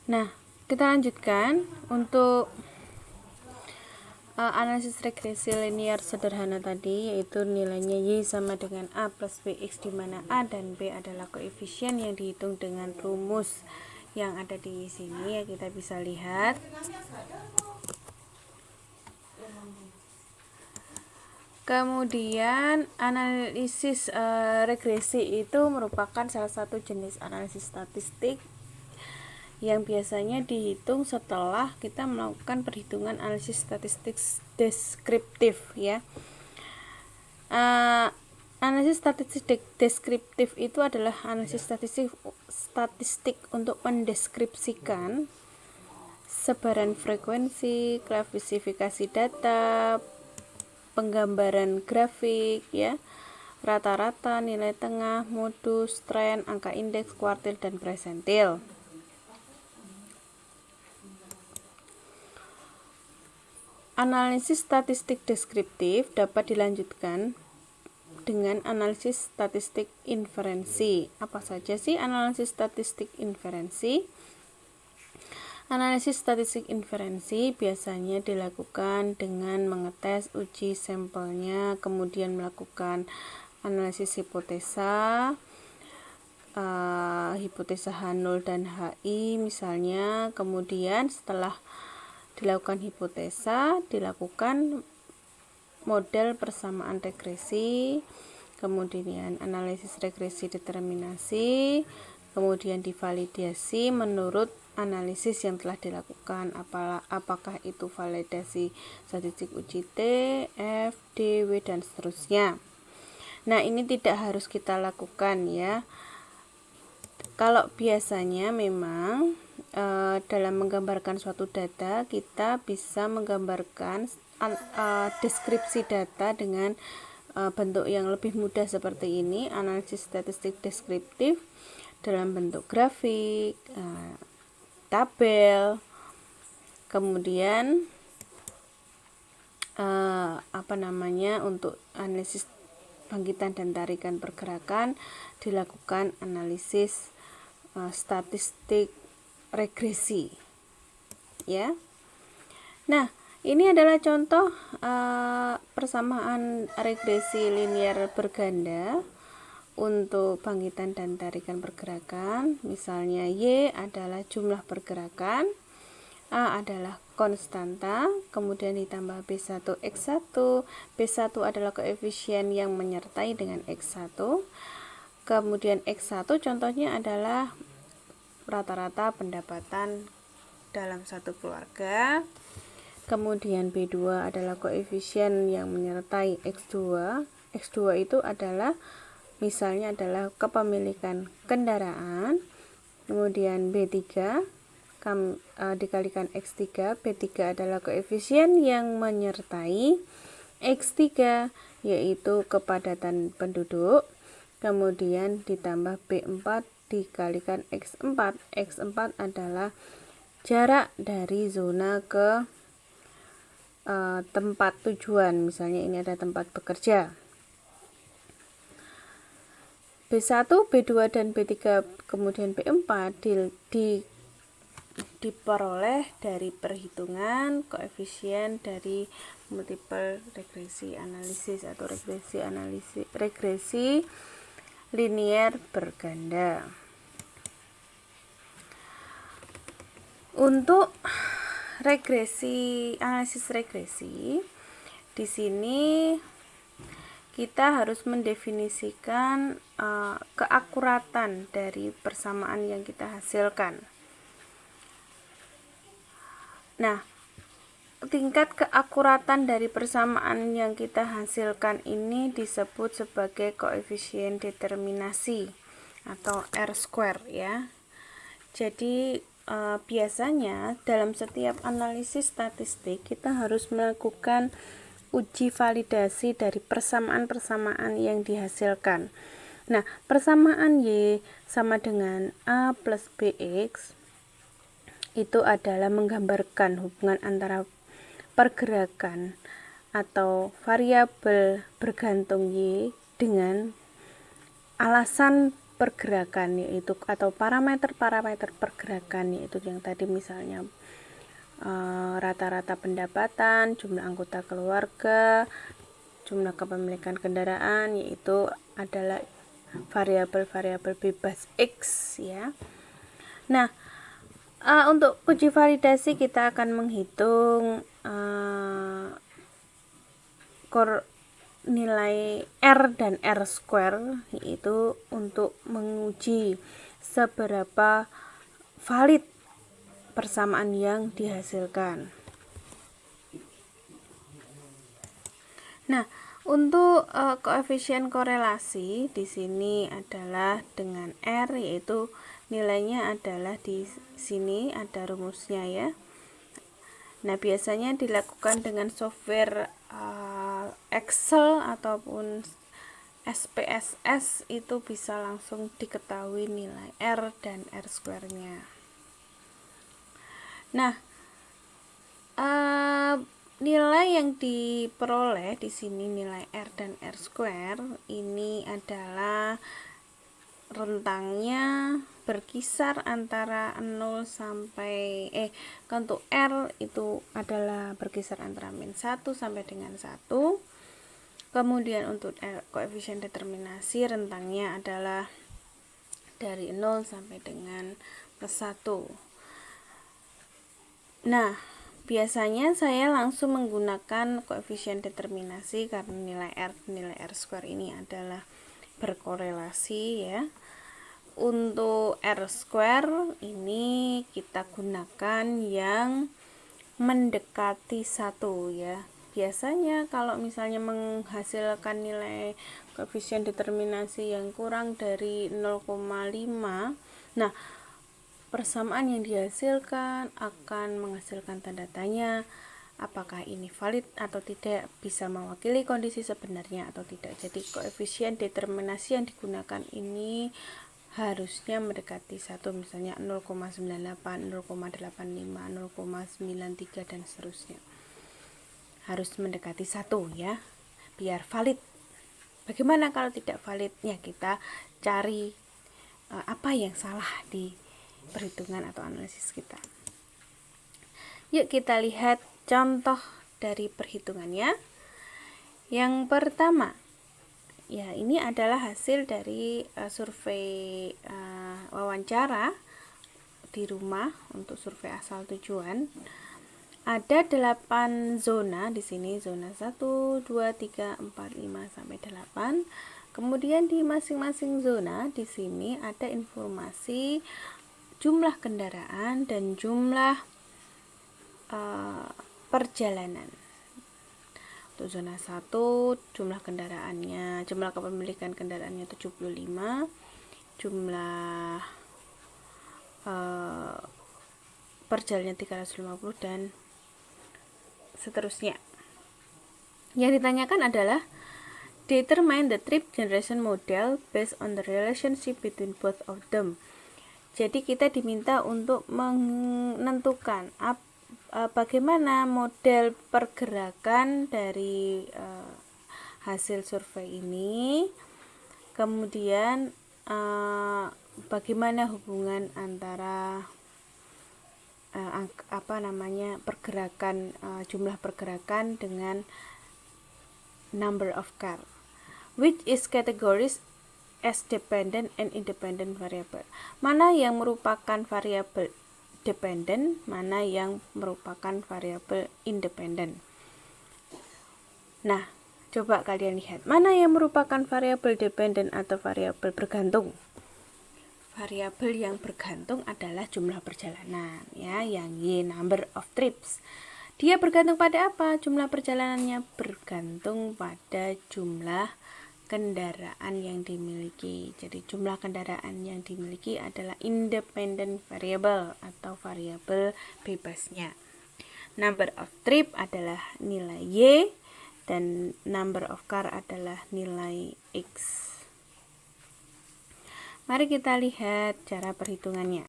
Nah, kita lanjutkan untuk analisis regresi linear sederhana tadi, yaitu nilainya Y sama dengan A plus BX, di mana A dan B adalah koefisien yang dihitung dengan rumus yang ada di sini. Ya, kita bisa lihat. Kemudian analisis regresi itu merupakan salah satu jenis analisis statistik yang biasanya dihitung setelah kita melakukan perhitungan analisis statistik deskriptif, ya. Analisis statistik deskriptif itu adalah analisis statistik untuk mendeskripsikan sebaran frekuensi, klasifikasi data, penggambaran grafik, ya, rata-rata, nilai tengah, modus, tren, angka indeks, kuartil, dan presentil. Analisis statistik deskriptif dapat dilanjutkan dengan analisis statistik inferensi. Apa saja sih analisis statistik inferensi? Analisis statistik inferensi biasanya dilakukan dengan mengetes uji sampelnya, kemudian melakukan analisis hipotesa, hipotesa H0 dan HI misalnya. Kemudian setelah dilakukan hipotesa, dilakukan model persamaan regresi, kemudian analisis regresi determinasi, kemudian divalidasi menurut analisis yang telah dilakukan, apakah itu validasi statistik uji T, F, D, W, dan seterusnya. Nah, ini tidak harus kita lakukan, ya. Kalau biasanya memang dalam menggambarkan suatu data, kita bisa menggambarkan deskripsi data dengan bentuk yang lebih mudah seperti ini, analisis statistik deskriptif dalam bentuk grafik, tabel, kemudian untuk analisis bangkitan dan tarikan pergerakan dilakukan analisis statistik regresi, ya. Nah, ini adalah contoh persamaan regresi linear berganda untuk bangkitan dan tarikan pergerakan. Misalnya Y adalah jumlah pergerakan, A adalah konstanta, kemudian ditambah B1 X1. B1 adalah koefisien yang menyertai dengan X1. Kemudian X1 contohnya adalah rata-rata pendapatan dalam satu keluarga. Kemudian B2 adalah koefisien yang menyertai X2. X2 itu adalah misalnya adalah kepemilikan kendaraan. Kemudian B3 dikalikan X3. B3 adalah koefisien yang menyertai X3, yaitu kepadatan penduduk. Kemudian ditambah B4 dikalikan X4. X4 adalah jarak dari zona ke tempat tujuan, misalnya ini ada tempat bekerja. B1, B2, dan B3, kemudian B4 diperoleh dari perhitungan koefisien dari multiple regresi analisis atau regresi linear berganda. Untuk analisis regresi, di sini kita harus mendefinisikan keakuratan dari persamaan yang kita hasilkan. Nah, tingkat keakuratan dari persamaan yang kita hasilkan ini disebut sebagai koefisien determinasi atau R-square, ya. Jadi biasanya dalam setiap analisis statistik kita harus melakukan uji validasi dari persamaan-persamaan yang dihasilkan. Nah, persamaan Y sama dengan A plus BX itu adalah menggambarkan hubungan antara pergerakan atau variabel bergantung Y dengan alasan pergerakan yaitu atau parameter-parameter pergerakan yaitu yang tadi misalnya rata-rata pendapatan, jumlah anggota keluarga, jumlah kepemilikan kendaraan, yaitu adalah variabel-variabel bebas X ya. Nah, untuk uji validasi kita akan menghitung nilai R dan R square, yaitu untuk menguji seberapa valid persamaan yang dihasilkan. Nah, untuk koefisien korelasi di sini adalah dengan R, yaitu nilainya adalah di sini ada rumusnya ya. Nah, biasanya dilakukan dengan software Excel ataupun SPSS, itu bisa langsung diketahui nilai R dan R square-nya. Nah, nilai yang diperoleh di sini nilai R dan R square ini adalah rentangnya berkisar antara 0 sampai untuk R itu adalah berkisar antara -1 sampai dengan 1. Kemudian untuk koefisien determinasi rentangnya adalah dari 0 sampai dengan +1. Nah, biasanya saya langsung menggunakan koefisien determinasi karena nilai R square ini adalah berkorelasi ya. Untuk R square ini kita gunakan yang mendekati 1 ya. Biasanya kalau misalnya menghasilkan nilai koefisien determinasi yang kurang dari 0,5, nah persamaan yang dihasilkan akan menghasilkan tanda tanya apakah ini valid atau tidak, bisa mewakili kondisi sebenarnya atau tidak. Jadi koefisien determinasi yang digunakan ini harusnya mendekati 1, misalnya 0,98, 0,85, 0,93 dan seterusnya. Harus mendekati 1 ya, biar valid. Bagaimana kalau tidak valid? Ya, kita cari apa yang salah di perhitungan atau analisis kita. Yuk kita lihat contoh dari perhitungannya. Yang pertama, ya ini adalah hasil dari survei wawancara di rumah untuk survei asal tujuan. Ada 8 zona di sini, zona 1, 2, 3, 4, 5 sampai 8. Kemudian di masing-masing zona di sini ada informasi jumlah kendaraan dan jumlah perjalanan. Untuk zona 1 jumlah kendaraannya, jumlah kepemilikan kendaraannya 75, jumlah perjalanan 350 dan seterusnya. Yang ditanyakan adalah determine the trip generation model based on the relationship between both of them. Jadi kita diminta untuk menentukan bagaimana model pergerakan dari hasil survei ini, kemudian bagaimana hubungan antara pergerakan jumlah pergerakan dengan number of car, which is categories as dependent and independent variable. Mana yang merupakan variabel dependent, mana yang merupakan variabel independent. Nah, coba kalian lihat mana yang merupakan variabel dependent atau variabel bergantung. Variabel yang bergantung adalah jumlah perjalanan ya, yang Y, number of trips. Dia bergantung pada apa? Jumlah perjalanannya bergantung pada jumlah kendaraan yang dimiliki. Jadi jumlah kendaraan yang dimiliki adalah independent variable atau variabel bebasnya. Number of trip adalah nilai Y dan number of car adalah nilai X. Mari kita lihat cara perhitungannya.